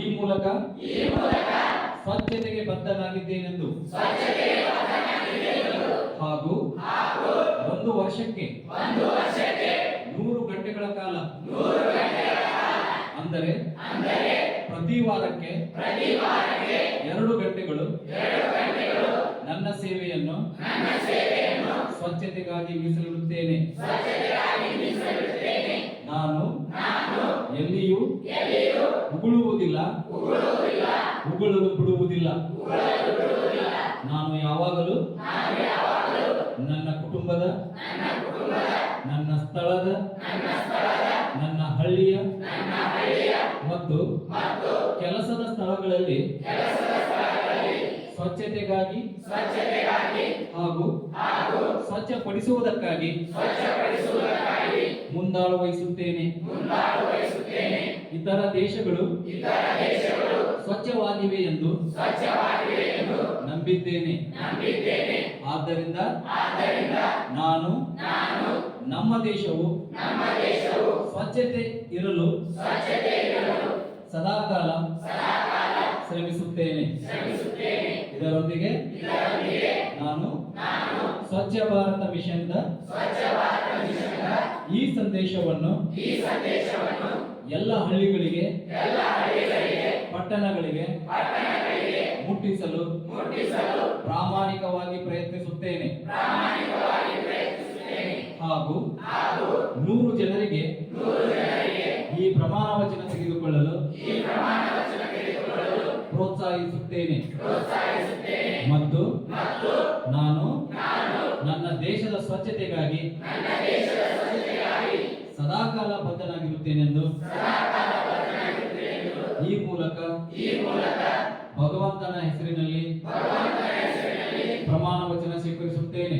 ಈ ಮೂಲಕ ಸ್ವಚ್ಛತೆಗೆ ಬದ್ಧನಾಗಿದ್ದೇನೆಂದು ಹಾಗೂ ಒಂದು ವರ್ಷಕ್ಕೆ 100 ಗಂಟೆಗಳ ಕಾಲ ಅಂದರೆ ಪ್ರತಿ ವಾರಕ್ಕೆ 2 ಗಂಟೆಗಳು ನನ್ನ ಸೇವೆಯನ್ನು ಸ್ವಚ್ಛತೆಗಾಗಿ ಮೀಸಲಿಡುತ್ತೇನೆ. ನಾನು ಎಲ್ಲಿಯೂ ಉಗುಳುವುದಿಲ್ಲ, ಉಗುಳಲು ಬಿಡುವುದಿಲ್ಲ. ನಾನು ಯಾವಾಗಲೂ ನನ್ನ ಕುಟುಂಬದ, ನನ್ನ ಸ್ಥಳದ, ನನ್ನ ಹಳ್ಳಿಯ ಮತ್ತು ಕೆಲಸದ ಸ್ಥಳಗಳಲ್ಲಿ ಸ್ವಚ್ಛತೆಗಾಗಿ ಹಾಗೂ ಸ್ವಚ್ಛಪಡಿಸುವುದಕ್ಕಾಗಿ ಮುಂದಾಳು ವಹಿಸುತ್ತೇನೆ. ಇತರ ದೇಶಗಳು ಸ್ವಚ್ಛವಾಗಿವೆ ಎಂದು ನಂಬಿದ್ದೇನೆ. ಆದ್ದರಿಂದ ನಾನು ನಮ್ಮ ದೇಶವು ಸ್ವಚ್ಛತೆ ಇರಲು ಸದಾಕಾಲ ಶ್ರಮಿಸುತ್ತೇನೆ. ಇದರೊಂದಿಗೆ ನಾನು ಸ್ವಚ್ಛ ಭಾರತ ಮಿಷನ್ದ ಈ ಸಂದೇಶವನ್ನು ಎಲ್ಲ ಹಳ್ಳಿಗಳಿಗೆ, ಪಟ್ಟಣಗಳಿಗೆ ಮುಟ್ಟಿಸಲು ಪ್ರಾಮಾಣಿಕವಾಗಿ ಪ್ರಯತ್ನಿಸುತ್ತೇನೆ ಹಾಗೂ 100 ಜನರಿಗೆ ಈ ಪ್ರಮಾಣ ವಚನ ತೆಗೆದುಕೊಳ್ಳಲು ಪ್ರೋತ್ಸಾಹಿಸುತ್ತೇನೆ ಮತ್ತು ನಾನು ನನ್ನ ದೇಶದ ಸ್ವಚ್ಛತೆಗಾಗಿ ಸದಾಕಾಲ ಬದ್ಧನಾಗಿರುತ್ತೇನೆಂದು ಈ ಮೂಲಕ ಭಗವಂತನ ಹೆಸರಿನಲ್ಲಿ ಪ್ರಮಾಣ ವಚನ ಸ್ವೀಕರಿಸುತ್ತೇನೆ.